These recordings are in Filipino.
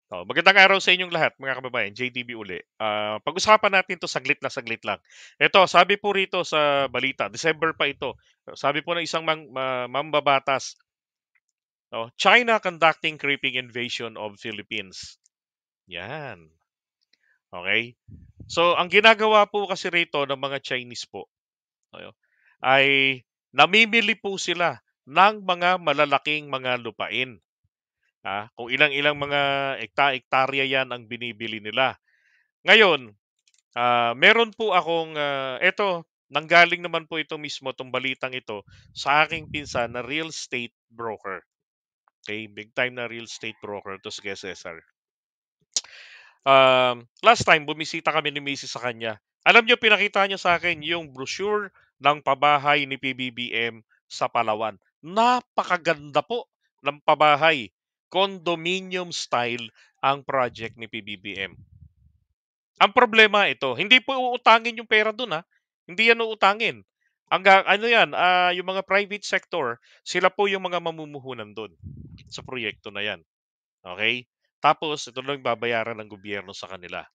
Magandang araw sa inyong lahat mga kababayan, JTB uli. Pag-usapan natin 'to saglit lang. Ito, sabi po rito sa balita, December pa ito. Sabi po ng isang mambabatas, China conducting creeping invasion of Philippines. Yan, okay. So, ang ginagawa po kasi rito ng mga Chinese po, ano, ay namimili po sila ng mga malalaking mga lupain. Kung ilang-ilang mga ektarya yan ang binibili nila. Ngayon, meron po akong, eto nanggaling naman po ito mismo 'tong balitang ito sa aking pinsan na real estate broker. Okay, big time na real estate broker 'to si Kuya Cesar. Last time bumisita kami ni misis sa kanya. Alam niyo pinakita niya sa akin yung brochure ng pabahay ni PBBM sa Palawan. Napakaganda po ng pabahay. Condominium style ang project ni PBBM. Ang problema ito, hindi po uutangin yung pera dun, hindi yan uutangin. Ano yan, yung mga private sector, sila po yung mga mamumuhunan dun sa proyekto na yan. Okay? Tapos ito lang babayaran ng gobyerno sa kanila.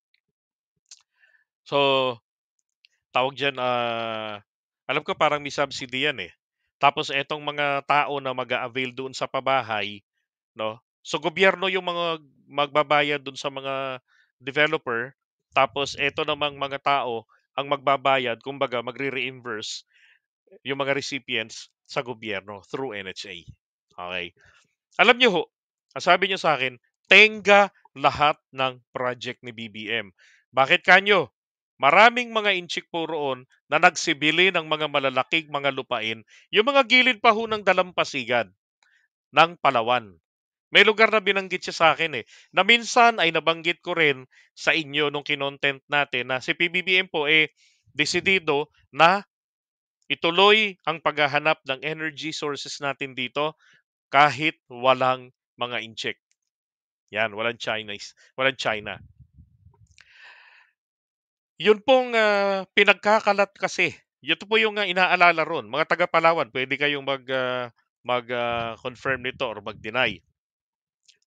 So, tawag diyan, alam ko parang may subsidy yan, eh. Tapos etong mga tao na mag-a-avail doon sa pabahay, 'no? So, gobyerno yung mga magbabayad dun sa mga developer, tapos eto namang mga tao ang magbabayad, kumbaga magre-reimburse yung mga recipients sa gobyerno through NHA. Okay. Alam niyo ho, ang sabi niyo sa akin, tenga lahat ng project ni BBM. Bakit kanyo? Maraming mga inchik po roon na nagsibili ng mga malalaking mga lupain, yung mga gilid pa ho ng dalampasigan ng Palawan. May lugar na binanggit siya sa akin, na minsan ay nabanggit ko rin sa inyo nung kinontent natin na si PBBM po, desidido na ituloy ang paghahanap ng energy sources natin dito kahit walang mga incheck. Yan, walang China. Yun pong pinagkakalat kasi. Ito po yung inaalala ron. Mga taga Palawan, pwede kayong mag-confirm nito or mag-deny.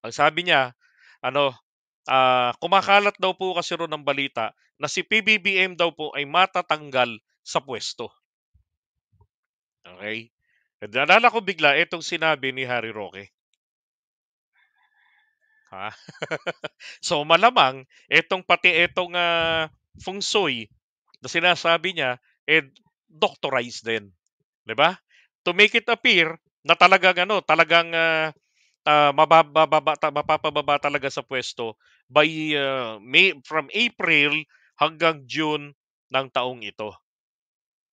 Ang sabi niya, ano, kumakalat daw po kasi ron ng balita na si PBBM daw po ay matatanggal sa pwesto. Okay? Naalala ko bigla itong sinabi ni Harry Roque. Ha? So malamang pati itong feng shui na sinasabi niya, doctorized din, 'di ba? To make it appear na talagang mapapababa talaga sa pwesto by from April hanggang June ng taong ito.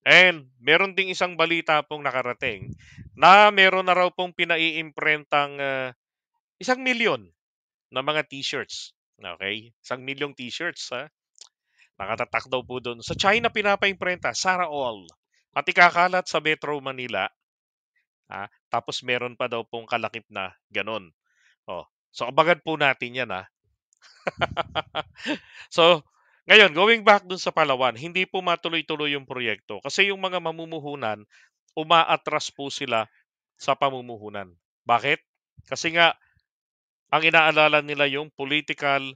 And meron ding isang balita pong nakarating na meron na raw pong pinaiimprentang 1,000,000 na mga t-shirts. Okay? 1,000,000 t-shirts, nakatatak daw po doon. Sa China pinapaimprenta, Sara All. At ikakalat sa Metro Manila. Tapos meron pa daw pong kalakip na ganon. So abangan po natin yan. So, ngayon, going back dun sa Palawan, hindi po matuloy-tuloy yung proyekto kasi yung mga mamumuhunan, umaatras po sila sa pamumuhunan. Bakit? Kasi nga, ang inaalala nila yung political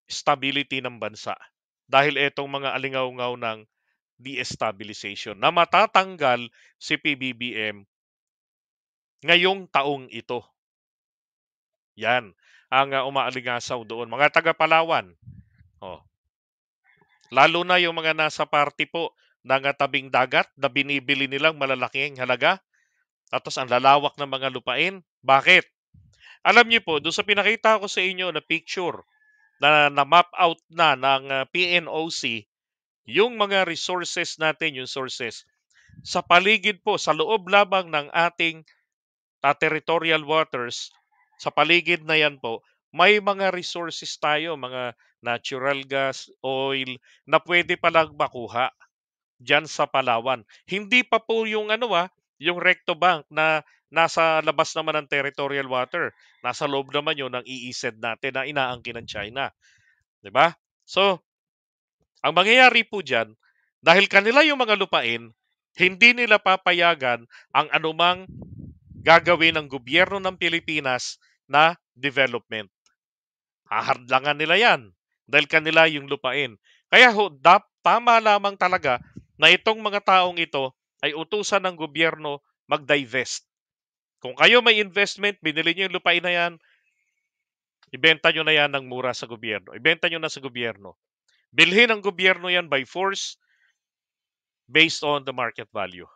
stability ng bansa. Dahil etong mga alingaw-ngaw ng destabilization na matatanggal si PBBM ngayong taong ito. Yan ang umaalingasaw doon. Mga taga Palawan, oh, lalo na yung mga nasa party po ng tabing dagat na binibili nilang malalaking halaga. Tapos ang lalawak ng mga lupain. Bakit? Alam niyo po, doon sa pinakita ko sa inyo na picture na map out na ng PNOC, yung mga resources natin, yung sources, sa paligid po, sa loob labang ng ating territorial waters, sa paligid na yan po, may mga resources tayo, mga natural gas, oil, na pwede palang makuha diyan sa Palawan. Hindi pa po yung yung Recto Bank na nasa labas naman ng territorial water. Nasa loob naman yun ng EEZ natin na inaangkin ng China. 'Di ba? So, ang mangyayari po diyan, dahil kanila yung mga lupain, hindi nila papayagan ang anumang gagawin ng gobyerno ng Pilipinas na development. hahadlangan nila 'yan dahil kanila yung lupain. Kaya tama lamang talaga na itong mga taong ito ay utusan ng gobyerno mag-divest. Kung kayo may investment, binili niyo yung lupain na 'yan, ibenta niyo na 'yan ng mura sa gobyerno. Ibenta niyo na sa gobyerno. Bilhin ng gobyerno 'yan by force based on the market value.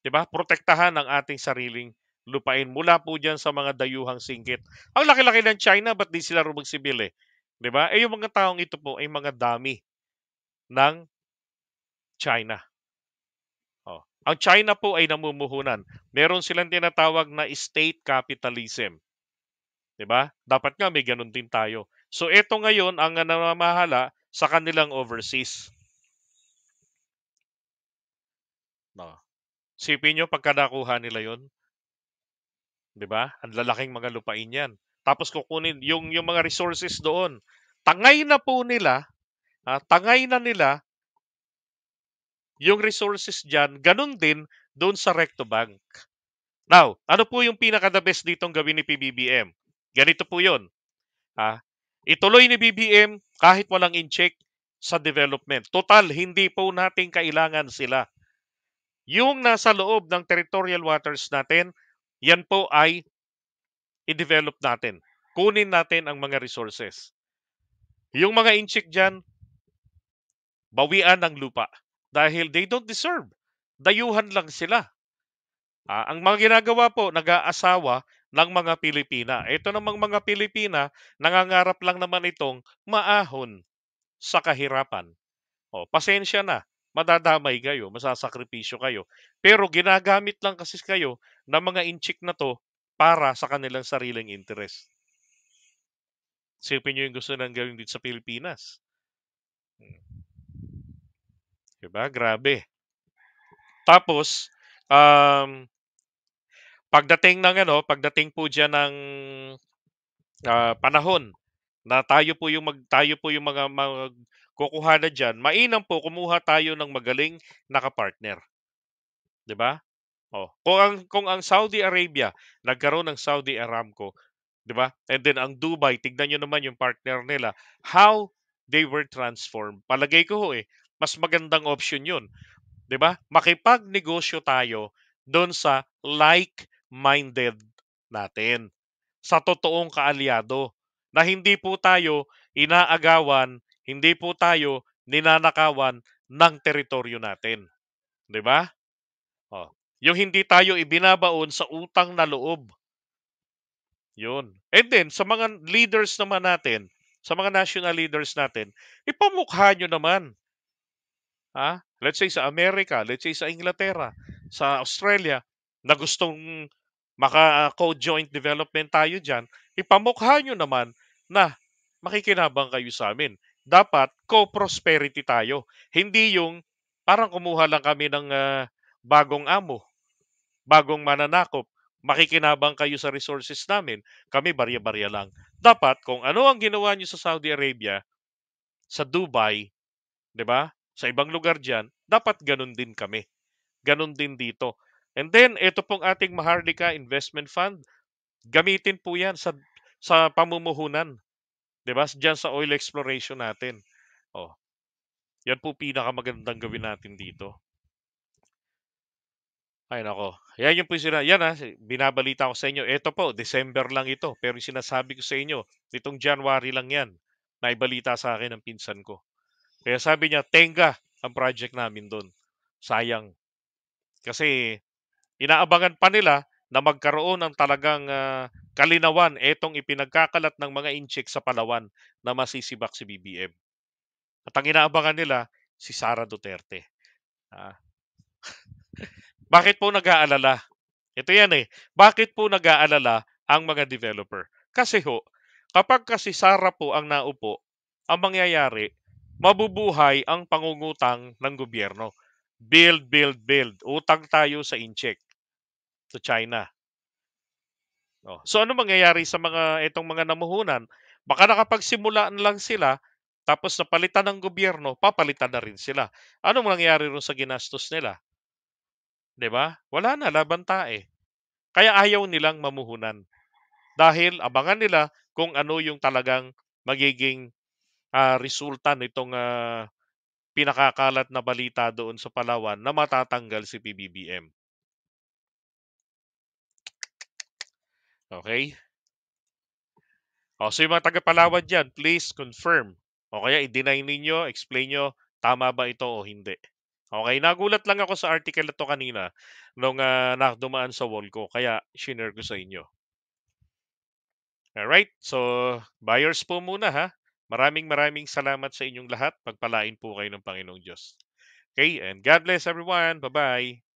'Di ba? Protektahan ang ating sariling lupain mula po diyan sa mga dayuhang singgit. Ang laki-laki ng China, ba't di sila rumagsibil eh? 'Di ba? Eh yung mga taong ito po ay mga dami ng China. Oh. Ang China po ay namumuhunan. Meron silang tinatawag na state capitalism. 'Di ba? Dapat nga may ganun din tayo. So ito ngayon ang namamahala sa kanilang overseas. No. Sipin nyo pagka nakuha nila yon, 'di ba? Ang lalaking mga lupain 'yan. Tapos kukunin yung mga resources doon. Tangay na po nila, tangay na nila yung resources diyan, ganun din doon sa Recto Bank. Now, ano po yung pinaka the best ditong gawin ni PBBM? Ganito po 'yon. Ituloy ni BBM kahit walang in-check sa development. Total, hindi po natin kailangan sila. Yung nasa loob ng territorial waters natin, yan po ay i-develop natin. Kunin natin ang mga resources. Yung mga in-check dyan, bawian ng lupa. Dahil they don't deserve. Dayuhan lang sila. Ang mga ginagawa po, nag-aasawa ng mga Pilipina. Ito namang mga Pilipina, nangangarap lang naman itong maahon sa kahirapan. Pasensya na, madadamay kayo, masasakripisyo kayo. Pero ginagamit lang kasi kayo ng mga inchik na to para sa kanilang sariling interes. Sipin nyo yung gusto nang gawin dito sa Pilipinas. Diba? Grabe. Tapos, pagdating po diyan ng panahon na tayo po yung mga kukuha na diyan, mainam po kumuha tayo ng magaling na kapartner. 'Di ba? Kung ang Saudi Arabia nagkaroon ng Saudi Aramco, 'di ba? And then ang Dubai, tignan niyo naman yung partner nila, how they were transformed. Palagay ko mas magandang option 'yun, 'di ba? Makipagnegosyo tayo doon sa like-minded natin, sa totoong kaalyado, na hindi po tayo inaagawan, hindi po tayo ninanakawan ng teritoryo natin, 'di ba? Yung hindi tayo ibinabaon sa utang na loob. Yun. And then, sa mga leaders naman natin, sa mga national leaders natin, ipamukha nyo naman. Let's say sa Amerika, let's say sa Inglaterra, sa Australia, na gustong maka-co-joint development tayo dyan, ipamukha nyo naman na makikinabang kayo sa amin. Dapat co-prosperity tayo. Hindi yung parang kumuha lang kami ng bagong amo, bagong mananakop, makikinabang kayo sa resources namin, kami barya-barya lang. Dapat kung ano ang ginawa niyo sa Saudi Arabia, sa Dubai, 'di ba? Sa ibang lugar diyan, dapat ganun din kami. Ganun din dito. And then ito pong ating Maharlika Investment Fund, gamitin po 'yan sa pamumuhunan, 'di ba? Diyan sa oil exploration natin. Yan po pinakamagandang gawin natin dito. Ay nako. Yan yung po binabalita ko sa inyo. Ito po, December lang ito. Pero yung sinasabi ko sa inyo, nitong January lang yan. Naibalita sa akin ng pinsan ko. Kaya sabi niya, tenga ang project namin doon. Sayang. Kasi inaabangan pa nila na magkaroon ng talagang kalinawan etong ipinagkakalat ng mga inchik sa Palawan na masisibak si BBM. At ang inaabangan nila, si Sara Duterte. Bakit po nag-aalala? Ito yan Bakit po nag-aalala ang mga developer? Kasi kapag kasi Sara po ang naupo, ang mangyayari, mabubuhay ang pangungutang ng gobyerno. Build, build, build. Utang tayo sa incheck to China. So ano mangyayari sa itong mga namuhunan? Baka nakapagsimula lang sila, tapos napalitan ng gobyerno, papalitan na rin sila. Ano mangyayari rin sa ginastos nila? 'Di ba? Wala na, laban tae. Kaya ayaw nilang mamuhunan. Dahil abangan nila kung ano yung talagang magiging resulta nitong pinakakalat na balita doon sa Palawan na matatanggal si PBBM. Okay? O, so yung mga taga-Palawan dyan, please confirm. O kaya i-deny ninyo, explain nyo, tama ba ito o hindi. Okay, nagulat lang ako sa article na to kanina nung dumaan sa wall ko, kaya shinare ko sa inyo. Alright, so buyers po muna ha. Maraming salamat sa inyong lahat. Pagpalain po kayo ng Panginoong Diyos. Okay, and God bless everyone. Bye-bye.